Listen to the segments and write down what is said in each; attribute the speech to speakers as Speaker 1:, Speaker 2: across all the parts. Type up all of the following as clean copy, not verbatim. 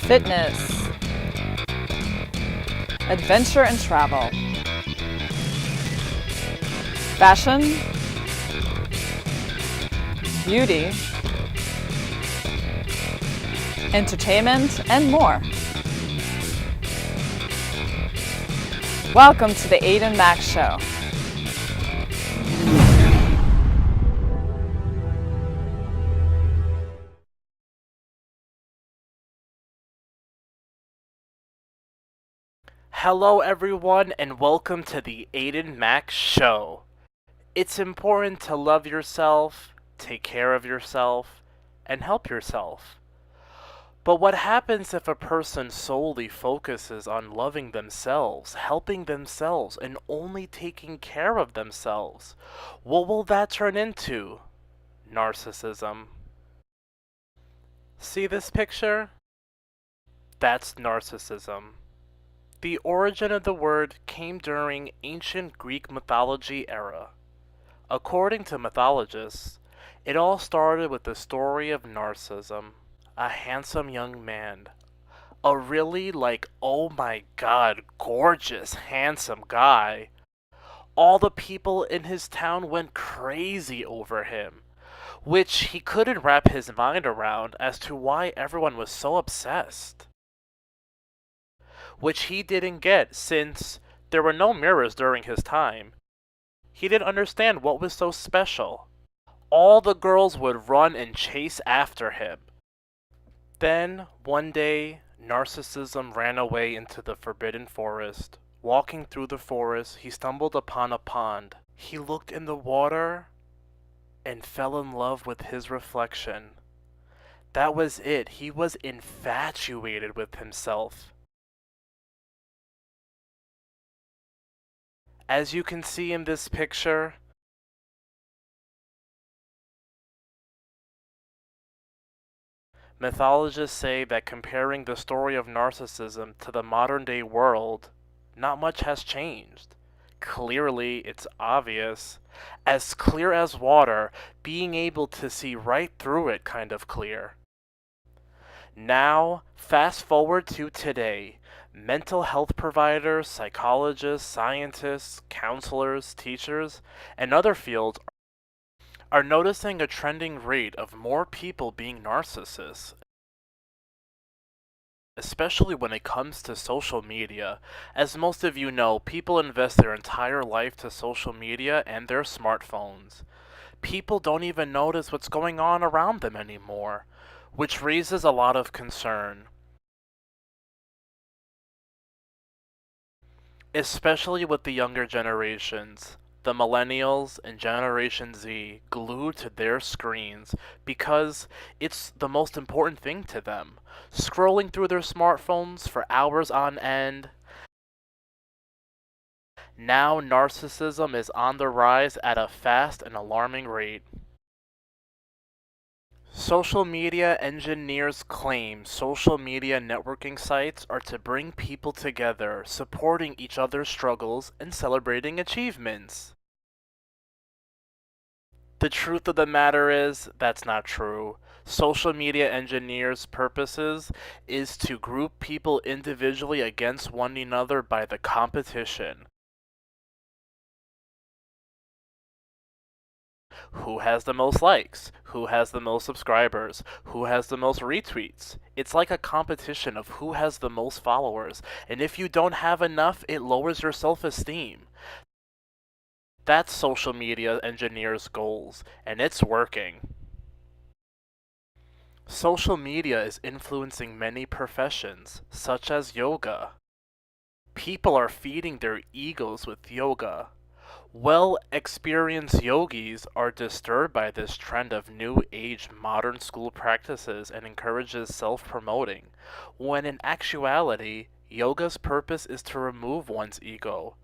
Speaker 1: fitness, adventure and travel, fashion, beauty, entertainment, and more. Welcome to the Aidan Mack Show.
Speaker 2: Hello everyone and welcome to the Aidan Mack Show. It's important to love yourself, take care of yourself, and help yourself. But what happens if a person solely focuses on loving themselves, helping themselves, and only taking care of themselves? What will that turn into? Narcissism. See this picture? That's narcissism. The origin of the word came during ancient Greek mythology era. According to mythologists, it all started with the story of Narcissism, a handsome young man. A really, oh my god, gorgeous, handsome guy. All the people in his town went crazy over him, which he couldn't wrap his mind around as to why everyone was so obsessed. Which he didn't get since there were no mirrors during his time. He didn't understand what was so special. All the girls would run and chase after him. Then, one day, Narcissism ran away into the forbidden forest. Walking through the forest, he stumbled upon a pond. He looked in the water and fell in love with his reflection. That was it. He was infatuated with himself. As you can see in this picture, mythologists say that comparing the story of narcissism to the modern day world, not much has changed. Clearly, it's obvious. As clear as water, being able to see right through it kind of clear. Now, fast forward to today. Mental health providers, psychologists, scientists, counselors, teachers, and other fields are noticing a trending rate of more people being narcissists, especially when it comes to social media. As most of you know, people invest their entire life to social media and their smartphones. People don't even notice what's going on around them anymore, which raises a lot of concern. Especially with the younger generations, the millennials and Generation Z glued to their screens because it's the most important thing to them. Scrolling through their smartphones for hours on end. Now narcissism is on the rise at a fast and alarming rate. Social media engineers claim social media networking sites are to bring people together, supporting each other's struggles and celebrating achievements. The truth of the matter is, that's not true. Social media engineers' purposes is to group people individually against one another by the competition. Who has the most likes? Who has the most subscribers? Who has the most retweets? It's like a competition of who has the most followers, and if you don't have enough, it lowers your self-esteem. That's social media engineers' goals, and it's working. Social media is influencing many professions, such as yoga. People are feeding their egos with yoga. Well-experienced yogis are disturbed by this trend of new age modern school practices and encourages self-promoting, when in actuality, yoga's purpose is to remove one's ego.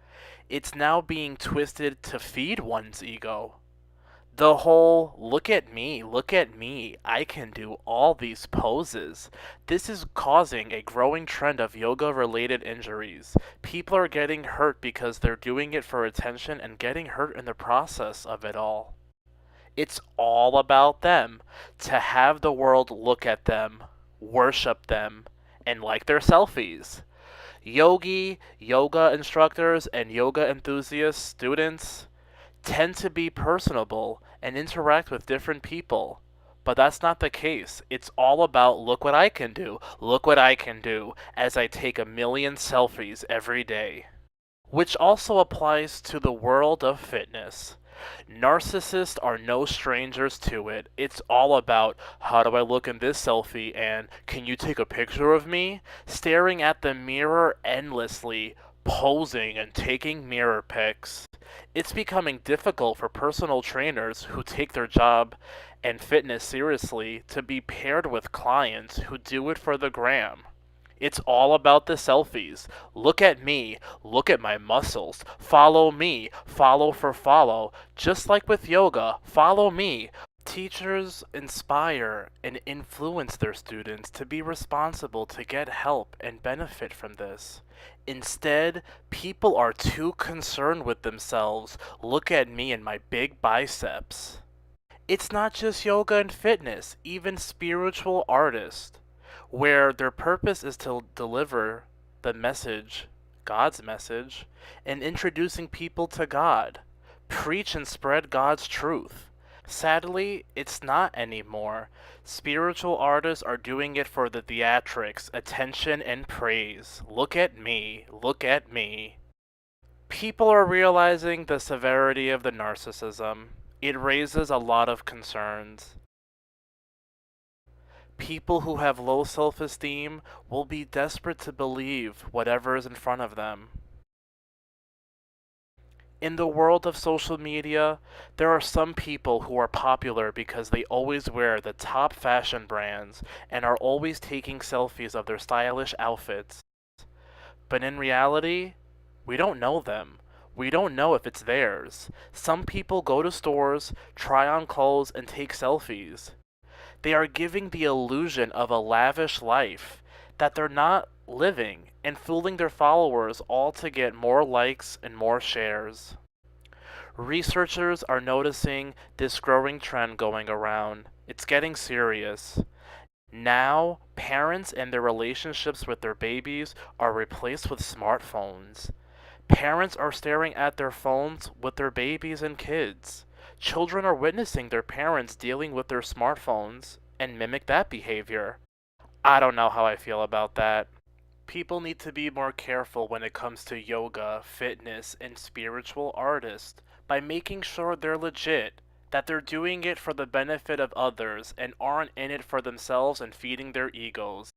Speaker 2: It's now being twisted to feed one's ego. The whole, look at me, I can do all these poses. This is causing a growing trend of yoga-related injuries. People are getting hurt because they're doing it for attention and getting hurt in the process of it all. It's all about them, to have the world look at them, worship them, and like their selfies. Yoga instructors, and yoga enthusiast students tend to be personable and interact with different people. But that's not the case. It's all about look what I can do, look what I can do, as I take a million selfies every day. Which also applies to the world of fitness. Narcissists are no strangers to it. It's all about how do I look in this selfie and can you take a picture of me? Staring at the mirror endlessly, posing and taking mirror pics. It's becoming difficult for personal trainers who take their job and fitness seriously to be paired with clients who do it for the gram. It's all about the selfies. Look at me, look at my muscles, follow me, follow for follow. Just like with yoga, follow me. Teachers inspire and influence their students to be responsible to get help and benefit from this. Instead, people are too concerned with themselves. Look at me and my big biceps. It's not just yoga and fitness, even spiritual artists where their purpose is to deliver the message, God's message, and introducing people to God. Preach and spread God's truth. Sadly, it's not anymore. Spiritual artists are doing it for the theatrics, attention, and praise. Look at me, look at me. People are realizing the severity of the narcissism. It raises a lot of concerns. People who have low self-esteem will be desperate to believe whatever is in front of them. In the world of social media, there are some people who are popular because they always wear the top fashion brands and are always taking selfies of their stylish outfits. But in reality, we don't know them. We don't know if it's theirs. Some people go to stores, try on clothes, and take selfies. They are giving the illusion of a lavish life that they're not living and fooling their followers all to get more likes and more shares. Researchers are noticing this growing trend going around. It's getting serious. Now, parents and their relationships with their babies are replaced with smartphones. Parents are staring at their phones with their babies and kids. Children are witnessing their parents dealing with their smartphones and mimic that behavior. I don't know how I feel about that. People need to be more careful when it comes to yoga, fitness, and spiritual artists by making sure they're legit, that they're doing it for the benefit of others and aren't in it for themselves and feeding their egos.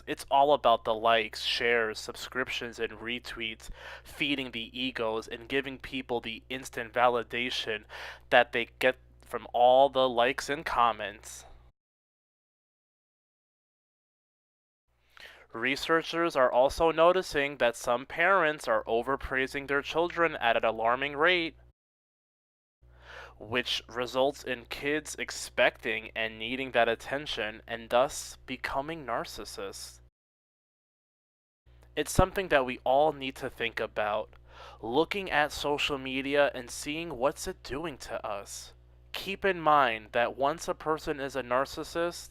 Speaker 2: It's all about the likes, shares, subscriptions, and retweets, feeding the egos and giving people the instant validation that they get from all the likes and comments. Researchers are also noticing that some parents are overpraising their children at an alarming rate, which results in kids expecting and needing that attention and thus becoming narcissists. It's something that we all need to think about, looking at social media and seeing what's it doing to us. Keep in mind that once a person is a narcissist,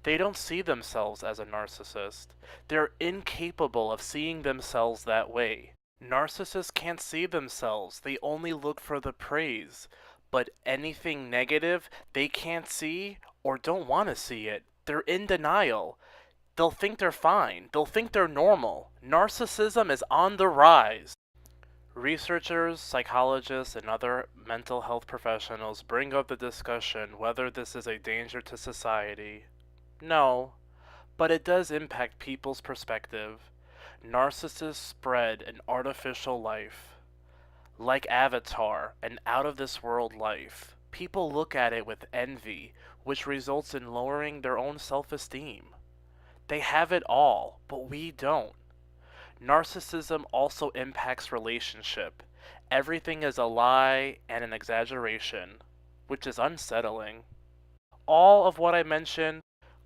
Speaker 2: they don't see themselves as a narcissist. They're incapable of seeing themselves that way. Narcissists can't see themselves, they only look for the praise. But anything negative, they can't see or don't want to see it. They're in denial. They'll think they're fine. They'll think they're normal. Narcissism is on the rise. Researchers, psychologists, and other mental health professionals bring up the discussion whether this is a danger to society. No, but it does impact people's perspective. Narcissists spread an artificial life. Like Avatar, an out-of-this-world life. People look at it with envy, which results in lowering their own self-esteem. They have it all, but we don't. Narcissism also impacts relationship. Everything is a lie and an exaggeration, which is unsettling. All of what I mentioned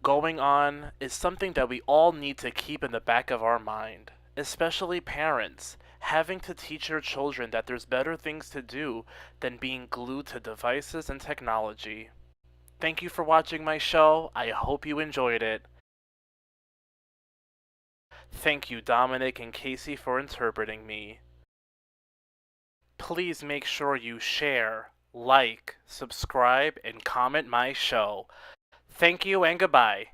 Speaker 2: going on is something that we all need to keep in the back of our mind, especially parents, having to teach your children that there's better things to do than being glued to devices and technology. Thank you for watching my show. I hope you enjoyed it. Thank you, Dominic and Casey, for interpreting me. Please make sure you share, like, subscribe, and comment my show. Thank you and goodbye.